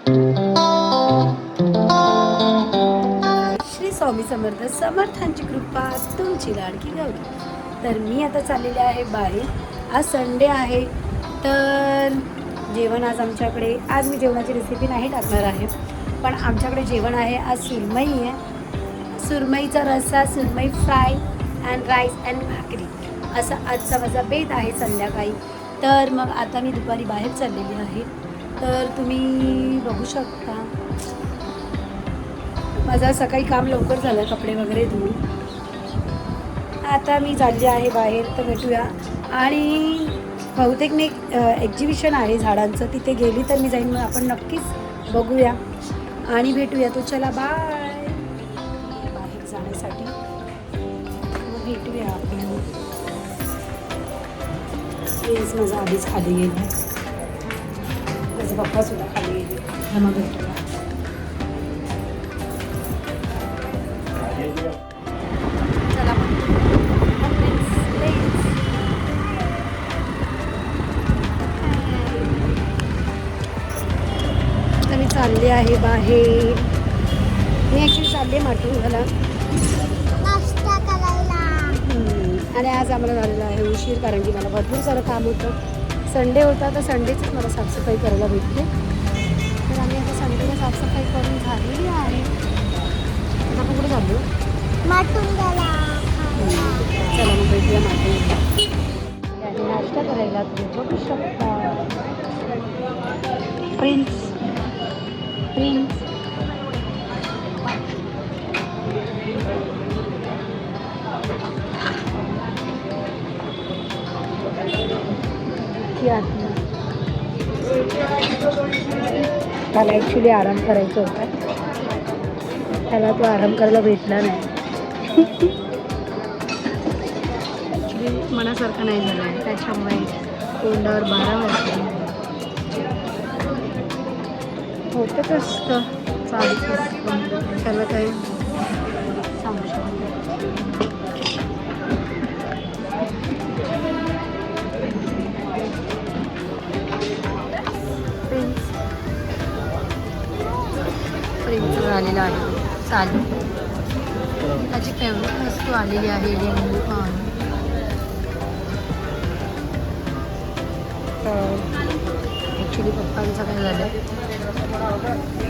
श्री स्वामी समर्थ समर्थांची कृपा तुमची लाडकी गौरी. तर मी आता चाललेले आहे बाहेर. आज संडे आहे तर जेवण आज आमच्याकडे, आज मी जेवणाची रेसिपी नाही टाकणार आहे, पण आमच्याकडे जेवण आहे. आज सुरमई आहे, सुरमईचा रस्सा, सुरमई फ्राय अँड राईस अँड भाकरी, असा आजचा माझा बेत आहे संध्याकाळी. तर मग आता मी दुपारी बाहेर चाललेली आहे. तर तुम्ही बघू शकता माझं सकाळी काम लवकर झालं, कपडे वगैरे धुवून. आता मी चालली आहे बाहेर, तर भेटूया. आणि बहुतेक मी एक्झिबिशन आहे झाडांचं, तिथे गेली तर मी जाईन, मग आपण नक्कीच बघूया आणि भेटूया. तो चला बाय. बाहेर जाण्यासाठी मग भेटूया आपण. प्लीज माझा आधीच खाली गेला, माझे पप्पासुद्धा खाली गेले. मग भेटूया. मी चालले आहे बाहेर. मी ॲक्च्युली चालले माटुंगाला नाश्ता करायला. आणि आज आम्हाला झालेलं आहे उशीर, कारण की मला भरपूर सारं काम होतं. संडे होता तर संडेचीच मला साफसफाई करायला भेटते. तर आम्ही आता संडेला साफसफाई करून झालेली आहे. आता आपण कुठे चाललो? माटुंगाला. चला मग भेटूया माटुंगाला. आणि नाश्ता करायला तुम्ही बघू शकता. प्रिन्स प्रिन्स त्याला ॲक्च्युली आराम करायचा होता, त्याला तो आराम करायला भेटला नाही. ॲक्च्युली मनासारखं नाही झालं आहे, त्याच्यामुळे तोंडावर 12 वाजले. होतच असतं, चालूच असतं, त्याला काही सांगू शकतो. प्रिन्स आलेला आहे चालू. त्याची फेवरेट वस्तू आलेली आहे लिंबू पाणी. ॲक्च्युली पप्पांचं काय झालं,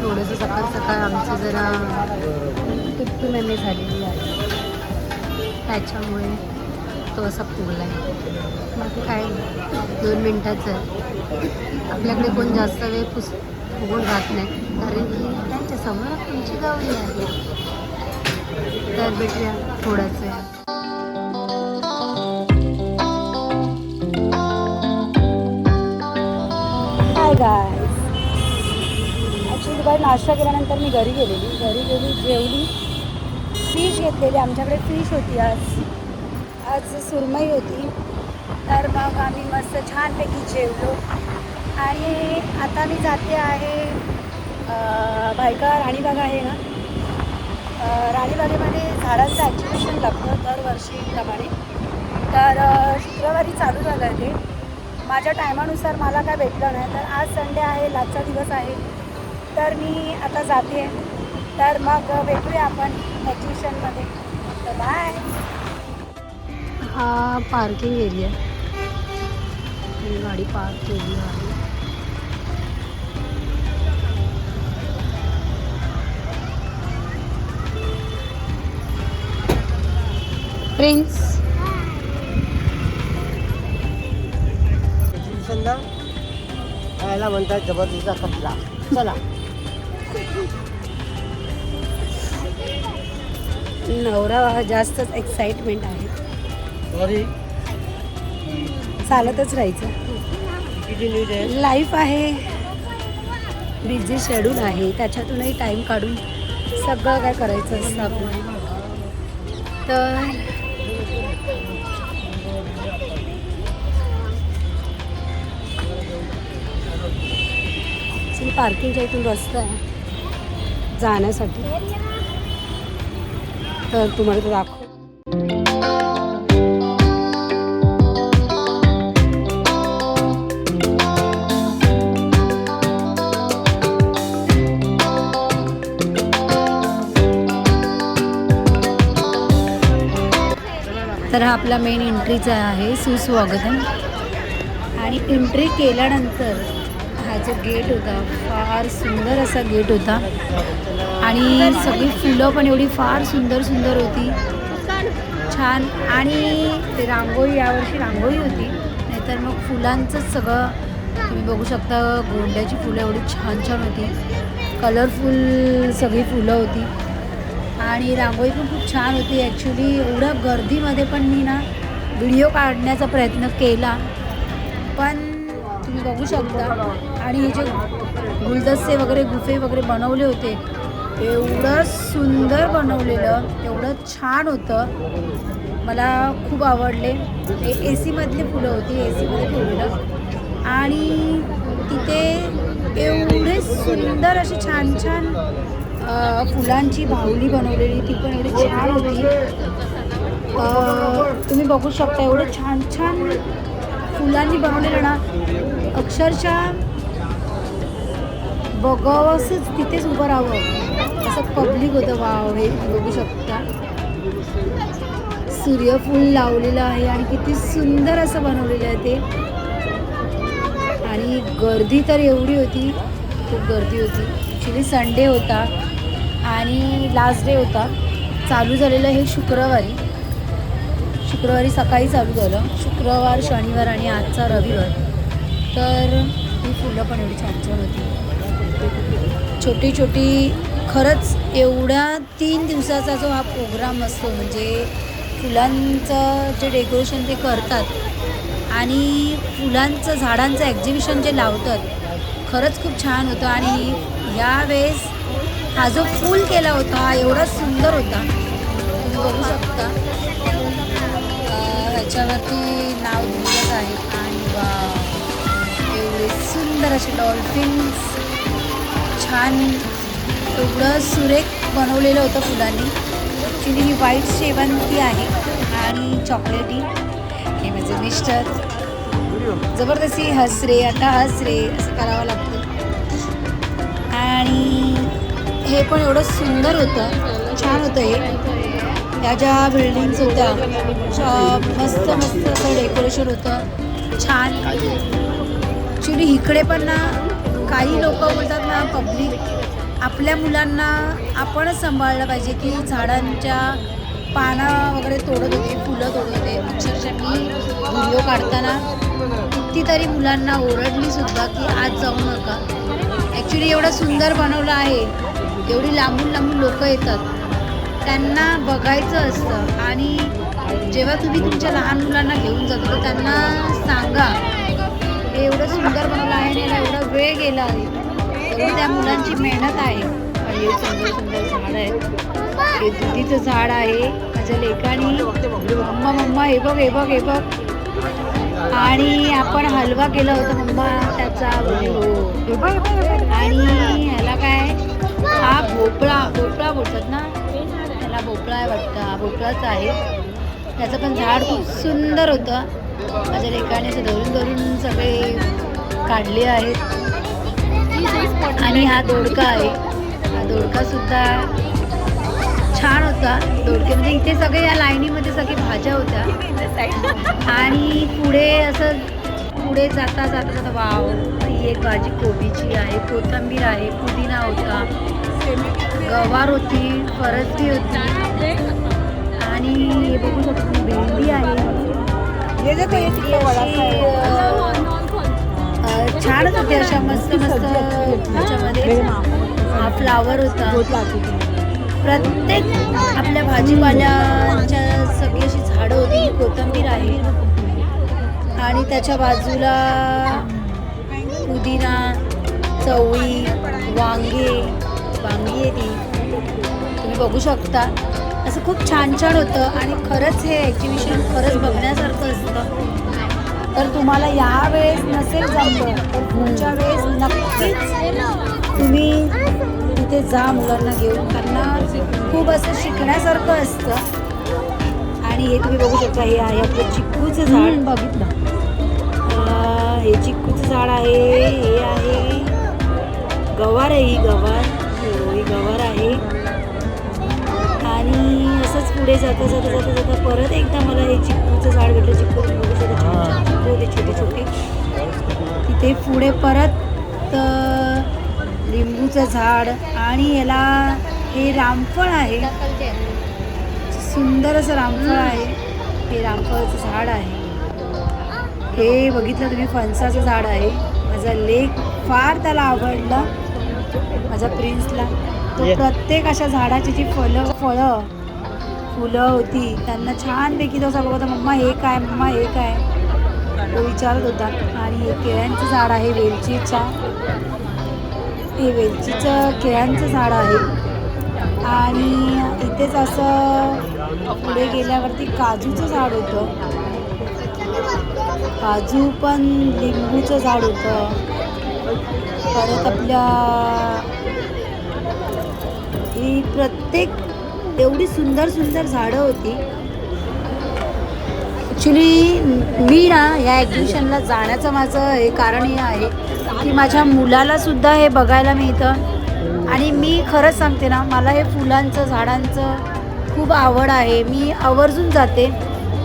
थोडंसं सकाळ सकाळ आमचं जरा टिप्पी झालेली आहे, त्याच्यामुळे तो असा फुगला आहे. बाकी काय 2 मिनटाचं आहे. आपल्याकडे कोण जास्त वेळ फुगून राहत नाही, कारण की त्यांच्यासमोर तुमची गावली आहे. तर भेटूया थोडंच आहे. Hi guys. ॲक्च्युली दुपारी नाश्ता केल्यानंतर मी घरी गेली, जेवली, फिश घेतलेली. आमच्याकडे फिश होती आज सुरमई होती. तर मग आम्ही मस्त छानपैकी जेवलो. आणि आता मी जाते आहे भायखळा राणीबाग आहे ना, राणीबागेमध्ये झाडांचं ॲक्झिबिशन लागतं दरवर्षीप्रमाणे. तर शुक्रवारी चालू झालं आहे ते. माझ्या टायमानुसार मला काय भेटलं नाही, तर आज संडे आहे, लास्टचा दिवस आहे, तर मी आता जाते. तर मग भेटूया आपण ॲक्झिबिशनमध्ये. तर बाय. हा पार्किंग एरिया, गाडी पार्क केली आहे. प्रिन्स याला म्हणतात जबरदस्तीचा खटला. चला. नवरा जास्तच एक्साइटमेंट आहे. सॉरी, चालतच राहायचं. किती न्यूज आहे. लाईफ आहे, बिझी शेड्यूल आहे, त्याच्यातूनही टाईम काढून सगळं काय करायचं असतं आपल्याला. तर पार्किंगच्या इथून रस्ता आहे जाण्यासाठी, तर तुम्हाला तो दाखव. तर हा आपला मेन एंट्रीचा आहे सुस्वागतम. आणि एंट्री केल्यानंतर हा जो गेट होता फार सुंदर असा गेट होता आणि सगळी फुलं पण एवढी फार सुंदर सुंदर होती, छान. आणि ते रांगोळी, यावर्षी रांगोळी होती, नाहीतर मग फुलांचंच सगळं तुम्ही बघू शकता. गोंड्याची फुलं एवढी छान छान होती, कलरफुल सगळी फुलं होती आणि रांगोळी पण खूप छान होती. ॲक्च्युली एवढ्या गर्दीमध्ये पण मी ना व्हिडिओ काढण्याचा प्रयत्न केला, पण तुम्ही बघू शकता. आणि हे जे गुलदस्ते वगैरे गुफे वगैरे बनवले होते, एवढं सुंदर बनवलेलं, एवढं छान होतं, मला खूप आवडले. हे ए सीमधली फुलं होती, ए सीमध्ये ठेवलेलं. आणि तिथे एवढे सुंदर अशी छान छान फुलांची बाहुली बनवलेली, ती पण एवढी छान होती. तुम्ही बघू शकता एवढं छान छान फुलांनी बनवलेलं ना, अक्षरशः बघावंसंच, तिथेच उभं राहावं असं पब्लिक होतं. वाव, हे बघू शकता सूर्यफूल लावलेलं आहे आणि किती सुंदर असं बनवलेलं आहे ते. आणि गर्दी तर एवढी होती, खूप गर्दी होती. ॲक्च्युली संडे होता आणि लास्ट डे होता. चालू झालेलं हे शुक्रवारी सकाळी चालू झालं, शुक्रवार, शनिवार आणि आजचा रविवार. तर ही फुलं पण एवढी छान छान होती, छोटी छोटी. खरंच एवढ्या 3 दिवसाचा जो हा प्रोग्राम असतो, म्हणजे फुलांचं जे डेकोरेशन ते करतात आणि फुलांचं झाडांचं एक्झिबिशन जे लावतात, खरंच खूप छान होतं. आणि यावेळेस हा जो फूल केला होता हा एवढा सुंदर होता, तुम्ही बघू शकता. ह्याच्यावरती नाव दिलेलं आहे आणि वा, एवढे सुंदर असे डॉल्फिन्स, छान, एवढं सुरेख बनवलेलं होतं फुलांनी. ॲक्च्युली ही व्हाईट शेवंती आहे आणि चॉकलेटी. हे माझे मिस्टर जबरदस्ती हस रे, आता हस रे असं करावं लागतं. आणि हे पण एवढं सुंदर होतं, छान होतं. हे त्या ज्या बिल्डिंग्स होत्या, मस्त मस्त असं डेकोरेशन होतं, छान. ॲक्च्युली इकडे पण ना काही लोक बोलतात ना, पब्लिक आपल्या मुलांना आपणच सांभाळलं पाहिजे, की झाडांच्या पानं वगैरे तोडत होते, फुलं तोडत होते. अक्षरशः मी व्हिडिओ काढताना कितीतरी मुलांना ओरडलीसुद्धा की आज जाऊ नका. ॲक्च्युली एवढं सुंदर बनवलं आहे, एवढी लांबून लांबून लोक येतात, त्यांना बघायचं असतं. आणि जेव्हा तुम्ही तुमच्या लहान मुलांना घेऊन जातो तर त्यांना सांगा हे एवढं सुंदर बनवलं आहे आणि याला एवढा वेळ गेला आहे, एवढी त्या मुलांची मेहनत आहे. आणि हे सुंदर सुंदर झाड आहे, हे दुधीचं झाड आहे. माझ्या लेकानी मम्मा मम्मा हे बघ हे बघ हे बघ. आणि आपण हलवा केला होता मम्मा त्याचा, आणि ह्याला काय, हा भोपळा बोलतात ना, त्याला भोपळा आहे वाटतं, हा भोपळाच आहे. त्याचं पण झाड खूप सुंदर होतं. माझ्या लेकाने असं धरून धरून सगळे काढले आहेत. आणि हा दोडका आहे, हा दोडकासुद्धा छान होता. दोडके म्हणजे इथे सगळे या लाईनीमध्ये सगळी भाज्या होत्या. आणि पुढे जाता जाता जाता वाव, ही एक भाजी कोबीची आहे, कोथिंबीर आहे, पुदिना होता, गवार होती, फरसबी होती. आणि हे बघू शकतो भेंडी आहे, छानच होते अशा मस्त मस्त. त्याच्यामध्ये हा फ्लावर होता. प्रत्येक आपल्या भाजीपाल्याच्या सगळी अशी झाडं होती. कोथिंबीर आहे आणि त्याच्या बाजूला पुदिना, चवळी, वांगी आहे ती, तुम्ही बघू शकता. असं खूप छान छान होतं. आणि खरंच हे एक्झिबिशन खरंच बघण्यासारखं असतं. तर तुम्हाला यावेळेस नसेल जमलं तर पुढच्या वेळेस नक्कीच तुम्ही तिथे जा मुलांना घेऊन, त्यांना खूप असं शिकण्यासारखं असतं. आणि हे तुम्ही बघू शकता, हे आहे आपलं चिक्कूचं झाड. बघितलं, हे चिक्कूचं झाड आहे. हे आहे गवार आहे, ही गवार आहे. आणि असंच पुढे जाता जाता जाता जाता परत एकदा मला हे चिक्कूचं झाड भेटलं. चिक्कू बघू शकता, छान छान चिक्कू होते छोटे छोटे. तिथे पुढे परत लिंबूचं झाड आणि याला हे रामफळ आहे. सुंदर असं रामफळ आहे. हे रामफळाचं झाड आहे. हे बघितलं तुम्ही फणसाचं झाड आहे. माझा लेक फार त्याला आवडला, माझ्या प्रिन्सला. तो प्रत्येक अशा झाडाची जी फुलं फुलं होती त्यांना छानपैकी तो असा बघत होता, मम्मा हे काय, मम्मा हे काय, तो विचारत होता. आणि हे केळ्यांचं झाड आहे, हे वेलचीचं केळ्यांचं झाड आहे. आणि इथेच असं पुढे गेल्यावरती काजूचं झाड होतं. काजू पण लिंबूचं झाड होतं. परत आपल्या ही प्रत्येक एवढी सुंदर सुंदर झाडं होती. ॲक्च्युली मी ना या एक्झिबिशनला जाण्याचं माझं हे कारण हे आहे की माझ्या मुलालासुद्धा हे बघायला मिळतं. आणि मी खरंच सांगते ना, मला हे फुलांचं झाडांचं खूप आवड आहे. मी आवर्जून जाते,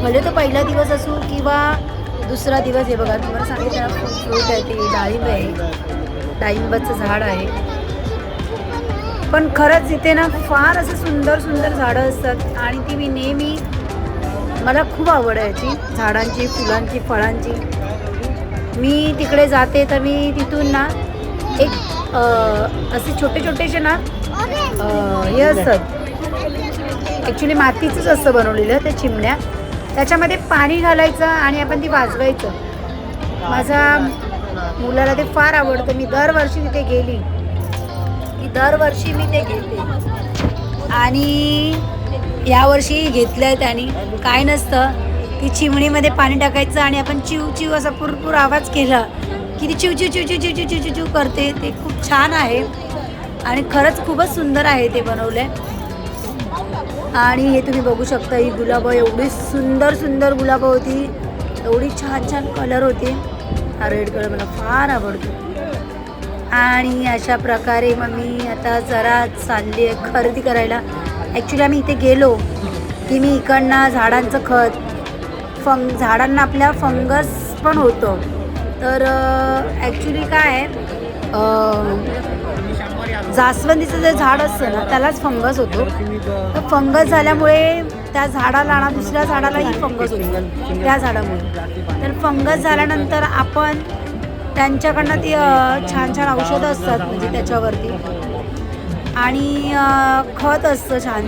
भले तो पहिला दिवस असो किंवा दुसरा दिवस. हे बघा तुम्हाला सांगितलं फ्रूट आहे, ते डाळिंब आहे, डाळिंबाचं झाड आहे. पण खरंच इथे ना फार असं सुंदर सुंदर झाडं असतात आणि ती मी नेहमी, मला खूप आवड आहे याची, झाडांची, फुलांची, फळांची. मी तिकडे जाते तर मी तिथून ना एक असे छोटे छोटेसे ना हे असतात, ॲक्च्युली मातीचंच असं बनवलेलं त्या चिमण्या, त्याच्यामध्ये पाणी घालायचं आणि आपण ती वाजवायचं. माझ्या मुलाला ते फार आवडतं. मी दरवर्षी तिथे गेली की दरवर्षी मी ते घेते आणि यावर्षी घेतलं आहे त्याने. काय नसतं, ती चिमणीमध्ये पाणी टाकायचं आणि आपण चिव चिव असा पुरपूर आवाज केला की ती चिव चिव चिव चिव चिव चिव चिव चिव चिव करते. ते खूप छान आहे आणि खरंच खूपच सुंदर आहे ते बनवलं आहे. आणि हे तुम्ही बघू शकता, ही गुलाबं एवढी सुंदर सुंदर गुलाबं होती, एवढी छान छान कलर होते. हा रेड कलर मला फार आवडतो. आणि अशा प्रकारे मग मी आता जरा चालली आहे खरेदी करायला. ॲक्च्युली आम्ही इथे गेलो की मी इकडनं झाडांचं खत, झाडांना आपल्या फंगस पण होतं. तर ॲक्च्युली काय आहे, जास्वंदीचं जे झाड असतं ना त्यालाच फंगस होतो. तर फंगस झाल्यामुळे त्या झाडाला ना दुसऱ्या झाडालाही फंगस होतो त्या झाडामुळे. तर फंगस झाल्यानंतर आपण त्यांच्याकडनं ती छान छान औषधं असतात म्हणजे त्याच्यावरती, आणि खत असतं छान,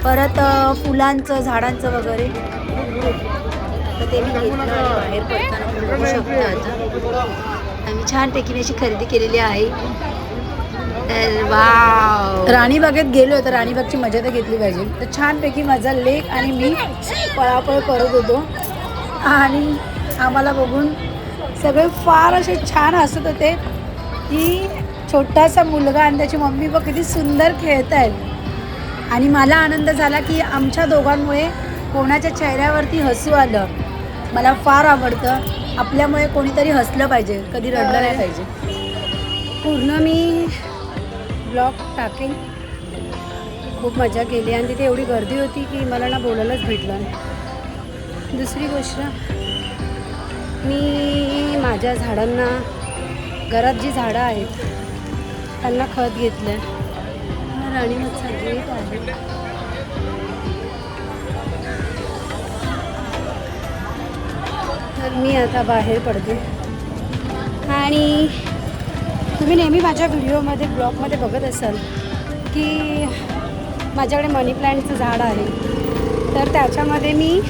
परत फुलांचं झाडांचं वगैरे. तर ते मी घेतलं आणि बाहेर पडताना तुम्ही बघू शकता. आता आम्ही छानपैकी अशी खरेदी केलेली आहे. तर वाव, राणीबागेत गेलो तर राणीबागची मजा तर घेतली पाहिजे. तर छानपैकी माझा लेक आणि मी पळापळ करत होतो आणि आम्हाला बघून सगळे फार असे छान हसत होते की छोटासा मुलगा आणि त्याची मम्मी बघ किती सुंदर खेळत आहेत. आणि मला आनंद झाला की आमच्या दोघांमुळे कोणाच्या चेहऱ्यावरती हसू आलं. मला फार आवडतं, आपल्यामुळे कोणीतरी हसलं पाहिजे, कधी रडलं नाही पाहिजे. पूर्ण मी ब्लॉग टाकेन. खूप मजा केली आणि तिथे एवढी गर्दी होती की मला ना बोलायलाच भेटलं. दुसरी गोष्ट, मी माझ्या झाडांना, घरात जी झाडं आहेत त्यांना खत घेतलं आहे. राणीबागचा गेट आहे. तर मी आता बाहेर पडते. आणि तुम्ही नेहमी माझ्या व्हिडिओमध्ये, ब्लॉगमध्ये बघत असाल की माझ्याकडे मनी प्लांटचं झाड आहे. तर त्याच्यामध्ये मी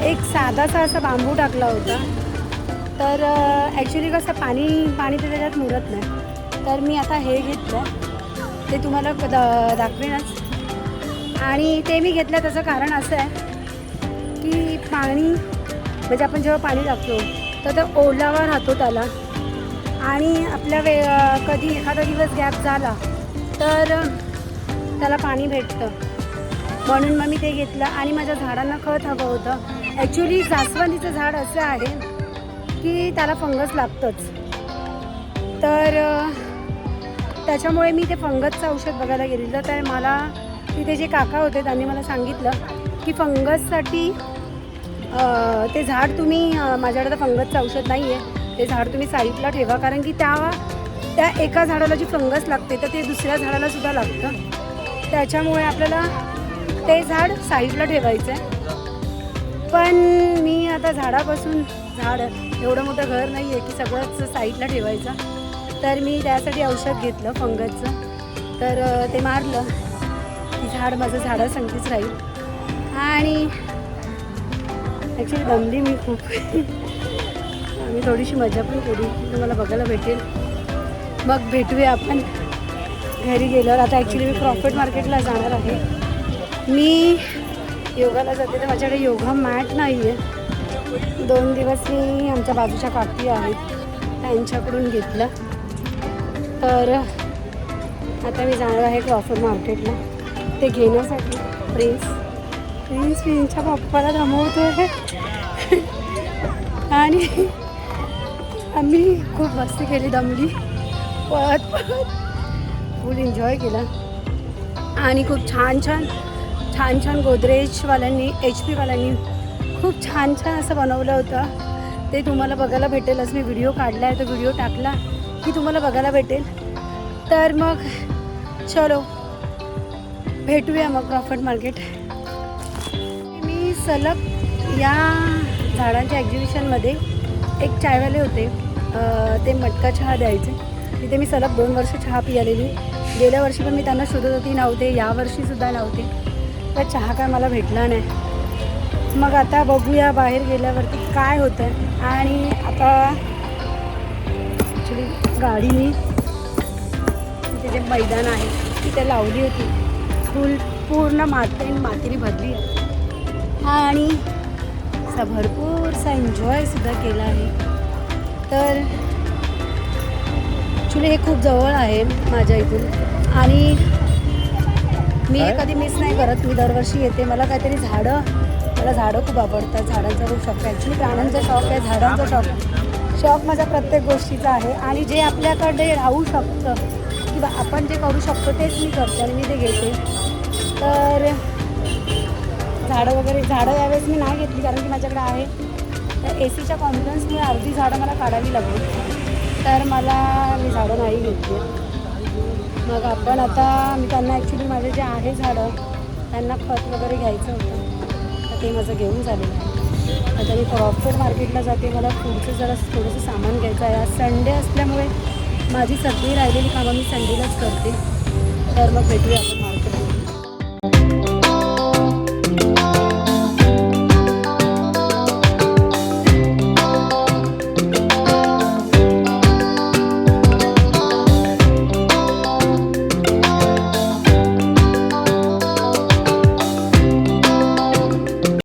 एक साधासा असा बांबू टाकला होता. तर ॲक्च्युली कसं पाणी तर त्याच्यात मुरत नाही. तर मी आता हे घेतलं, ते तुम्हाला दाखवेनच. आणि ते मी घेतलं त्याचं कारण असं आहे की पाणी म्हणजे आपण जेव्हा पाणी टाकतो तर तो ओलावा राहतो त्याला, आणि आपल्या कधी एखादा दिवस गॅप झाला तर त्याला पाणी भेटतं. म्हणून मग मी ते घेतलं. आणि माझ्या झाडांना खत हवं होतं. ॲक्च्युली जास्वंदीचं झाड असं आहे की त्याला फंगस लागतंच. तर त्याच्यामुळे मी ते फंगसचं औषध बघायला गेलेलं. तर मला तिथे जे काका होते त्यांनी मला सांगितलं की फंगससाठी ते झाड तुम्ही माझ्याकडे तर फंगसचं औषध नाही आहे, ते झाड तुम्ही साईडला ठेवा, कारण की त्या एका झाडाला जी फंगस लागते तर ते दुसऱ्या झाडाला सुद्धा लागतं. त्याच्यामुळे आपल्याला ते झाड साईडला ठेवायचं आहे. पण मी आता झाडापासून झाड एवढं मोठं घर नाही आहे की सगळंच साईडला ठेवायचं, तर मी त्यासाठी औषध घेतलं फंगसचं. तर ते मारलं की झाड माझं झाडासंगतीच राहील. आणि ॲक्च्युली दमली मी खूप. आम्ही थोडीशी मजा पण केली, तुम्हाला बघायला भेटेल. मग भेटूया आपण घरी गेल्यावर. आता ॲक्च्युली मी क्रॉफर्ड मार्केटला जाणार आहे. मी योगाला जाते तर माझ्याकडे योगा मॅट नाही आहे. 2 दिवस मी आमच्या बाजूच्या काकी आहेत त्यांच्याकडून घेतलं. तर आता मी जाणार आहे क्रॉफर्ड मार्केटला ते घेण्यासाठी. प्रिन्स यांच्या पप्पाला थांबवतो आहे. आणि आम्ही खूप मस्ती केली, दमली, पळत फुल एन्जॉय केला. आणि खूप छान गोदरेजवाल्यांनी HP वाल्यांनी खूप छान असं बनवलं होतं. ते तुम्हाला बघायला भेटेलच. मी व्हिडिओ काढला आहे, तो व्हिडिओ टाकला की तुम्हाला बघायला भेटेल. तर मग चलो भेटूया मग क्रॉफर्ड मार्केट. मी सलग या झाडांच्या एक्झिबिशनमध्ये एक चायवाले होते, ते मटका चहा द्यायचे. तिथे मी सलग 2 वर्ष चहा पियालेली. गेल्या वर्षी पण मी त्यांना शोधत होती, नव्हते. यावर्षीसुद्धा नव्हते. तर चहा काय मला भेटला नाही. मग आता बघूया बाहेर गेल्यावरती काय होतं. आणि आता ॲक्च्युली गाडी मी तिथे जे मैदान आहे तिथे लावली होती, पूर्ण मातीने भरली आहे. आणि असा भरपूरसा एन्जॉयसुद्धा केला आहे. तर ॲक्च्युली हे खूप जवळ आहे माझ्या इथून आणि मी हे कधी मिस नाही करत. मी दरवर्षी येते. मला काहीतरी मला झाडं खूप आवडतात. झाडांचा खूप शौक आहे. ॲक्च्युली प्राण्यांचा शौक आहे, झाडांचा शौक माझा प्रत्येक गोष्टीचा आहे. आणि जे आपल्याकडे राहू शकतं किंवा आपण जे करू शकतो तेच मी करते आणि मी ते घेते. तर झाडं यावेळेस मी नाही घेतली कारण की माझ्याकडे आहे. तर ACच्या कॉन्फरन्समुळे अर्धी झाडं मला काढावी लागली, तर मी झाडं नाही घेतली. मग आपण मी त्यांना ॲक्च्युली माझे जे आहे झाडं त्यांना खत वगैरे घ्यायचं होतं, तर ते माझं घेऊन झालेलं आहे. आता मी क्रॉफर्ड मार्केटला जाते. मला पुढचं जरा थोडंसं सामान घ्यायचं आहे. आज संडे असल्यामुळे माझी सगळी राहिलेली कामं मी संडेलाच करते. तर मग भेटूया आपण.